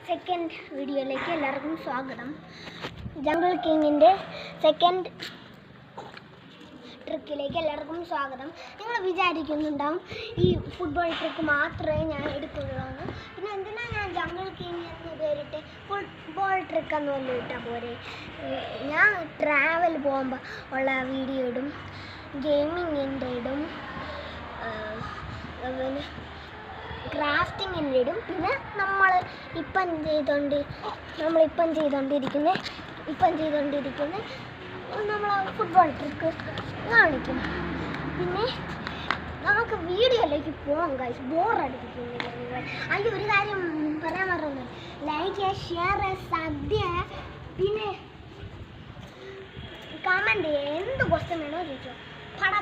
Second വീഡിയോയിലേക്ക് എല്ലാവർക്കും സ്വാഗതം. ജംഗിൾ കിങ്ങിൻ്റെ സെക്കൻഡ് ട്രിക്കിലേക്ക് എല്ലാവർക്കും സ്വാഗതം. നിങ്ങൾ വിചാരിക്കുന്നുണ്ടാവും ഈ ഫുട്ബോൾ ട്രിക്ക് മാത്രമേ ഞാൻ എടുക്കുള്ളൂ. പിന്നെ എന്തിനാണ് ഞാൻ ജംഗിൾ കിങ് എന്ന് പേരിട്ട് ഫുട്ബോൾ ട്രിക്ക് എന്ന് വല്ലതും ഇട്ടാൽ പോരെ? ഞാൻ ട്രാവൽ പോകുമ്പോൾ ഉള്ള വീഡിയോ ഇടും, ഗെയിമിങ്ങിൻ്റെ ഇടും, പിന്നെ ക്രാഫ്റ്റിങ്ങിൻ്റെ ഇടും. പിന്നെ നമ്മളിപ്പം ചെയ്തുകൊണ്ടിരിക്കുന്ന നമ്മൾ ഫുട്ബോൾ ട്രിക്ക് കാണിക്കും. പിന്നെ നമുക്ക് വീഡിയോയിലേക്ക് പോകാം ഗൈസ്. ബോറടിപ്പിക്കുന്നില്ല നിങ്ങൾ. അതിൻ്റെ ഒരു കാര്യം പറയാൻ മറന്നു, ലൈക്ക്, ഷെയർ, സദ്യ, പിന്നെ കമൻറ്റ് ചെയ്യുക. എന്ത് ക്വസ്റ്റ്യൻ വേണോ ചോദിച്ചോ. പട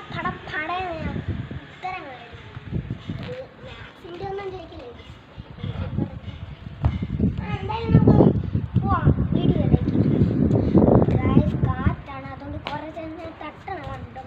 ഉത്തരങ്ങൾ മാത്സിൻ്റെ ഒന്നും ചോദിക്കില്ലേ. എന്തായാലും നമുക്ക് പോവാം വീഡിയോയിലേക്ക്. ഗൈസ് കാറ്റാണ്, അതുകൊണ്ട് കുറച്ച് തന്നെ തട്ടണം കണ്ടോ.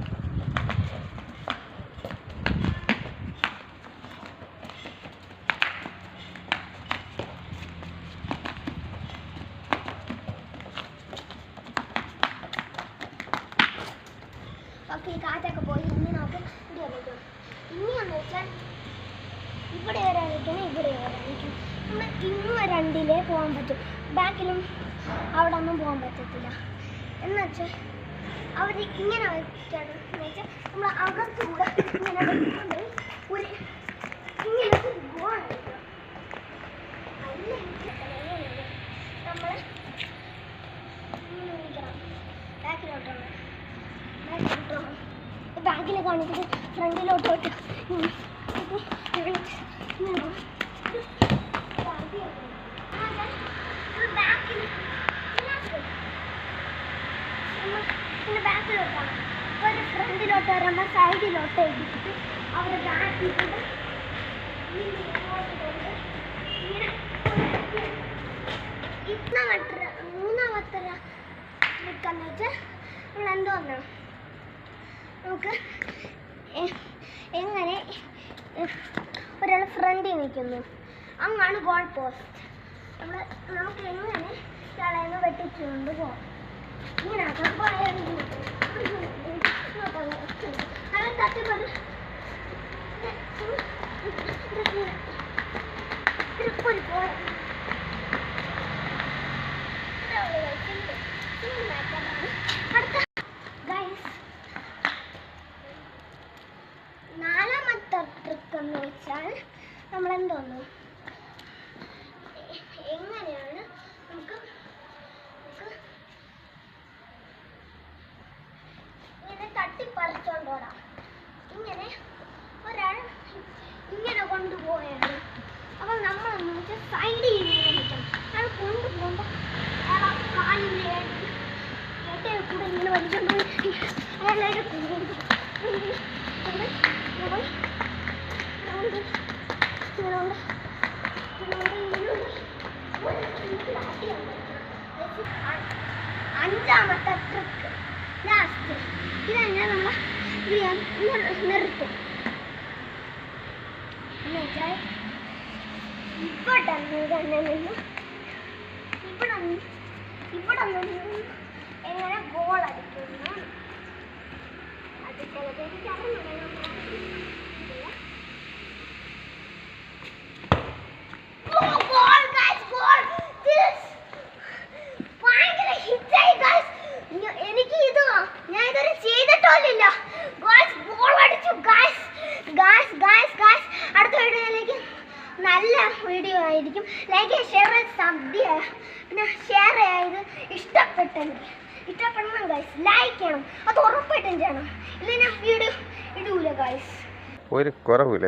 ഓക്കെ, ഈ കാറ്റൊക്കെ പോയി. ഇനി നമുക്ക് വീഡിയോയിലേക്ക്. ഇനിയെന്ന് വെച്ചാൽ ഇവിടെ വരെ നിൽക്കണം, ഇവിടെ വരെ നിൽക്കും. നമ്മൾ ഇങ്ങ് രണ്ടിലേ പോകാൻ പറ്റും, ബാക്കിലും അവിടെ ഒന്നും പോകാൻ പറ്റത്തില്ല. എന്നുവെച്ചാൽ അവർ ഇങ്ങനെ വയ്ക്കണം എന്ന് വെച്ചാൽ നമ്മൾ അകത്തൂടെ ഇങ്ങനെ വെക്കൊണ്ട് ഒരു ഇങ്ങനെ ഗോൾ അടിക്കണം. നമ്മൾ ഇങ്ങനെ വിളിക്കണം, ബാക്കിലോട്ടാണ് ബാക്കിൽ കാണിച്ചിട്ട് ഫ്രണ്ടിലോട്ടോട്ട് ബാക്കിലോട്ടാണ്. ഒരു ഫ്രണ്ടിലോട്ട് വരുമ്പോൾ സൈഡിലോട്ട് ഇടിച്ചിട്ട് അവിടെ ബാക്കിട്ട് മൂന്നാമത്തെ ട്രിക്കെന്ന് വെച്ചാൽ നമ്മൾ എന്തോന്നാണ്, നമുക്ക് എങ്ങനെ ഒരാൾ ഫ്രണ്ടിൽ നിൽക്കുന്നു, അങ്ങാണ് ഗോൾ പോസ്റ്റ്. നമുക്ക് എങ്ങനെ ഇയാളെ വെട്ടിച്ചുകൊണ്ട് പോകാം. ഇങ്ങനെ അത് തട്ടിക്കൊണ്ട് അടുത്ത ഗൈസ് നാലാമത്തെ ട്രിക്ക് എന്ന് വെച്ചാൽ നമ്മളെന്തോന്നു, എങ്ങനെയാണ് നമുക്ക് ഇങ്ങനെ തട്ടിപ്പറിച്ചോണ്ടോടാം. ഇങ്ങനെ ഒരാൾ ഇങ്ങനെ കൊണ്ടുപോയാണ്. അപ്പം നമ്മളെന്ന് വെച്ചാൽ സൈഡിൽ ഇങ്ങനെ നിൽക്കണം. അയാൾ കൊണ്ടുപോകുമ്പോൾ അയാൾ ആ കാലിൻ്റെ ഏട്ടയെ കൂടെ ഇങ്ങനെ വലിച്ചോണ്ട് പോയി അയാളെ അഞ്ചാമത്തെ ട്രിക്ക് ലാസ്റ്റ്. ഇതന്നെ നമ്മൾ നിർത്തും എന്നുവെച്ചാൽ ഇവിടെ നിന്ന് എങ്ങനെ ഗോൾ അടിക്കുന്നു. അത് ചിലത് എനിക്കറിയില്ല. എനിക്ക് ഇത് ഞാൻ ഇതുവരെ ചെയ്തിട്ടില്ല. ഗോൾ അടിച്ചു ഗായ്സ്. അടുത്ത വീഡിയോയിലേക്ക് നല്ല വീഡിയോ ആയിരിക്കും. ലൈക്ക്, ഷെയർ, സബ്സ്ക്രൈബ്, പിന്നെ ഷെയർ ചെയ്ത് ഇഷ്ടപ്പെടണം ഗായ്സ്. ലൈക്ക് ചെയ്യണം, അത് ഉറപ്പായിട്ടും ചെയ്യണം. ഇല്ലെങ്കിൽ ഞാൻ വീഡിയോ ഇടൂല ഗായ്സ്. ഒരു കുറവില്ല.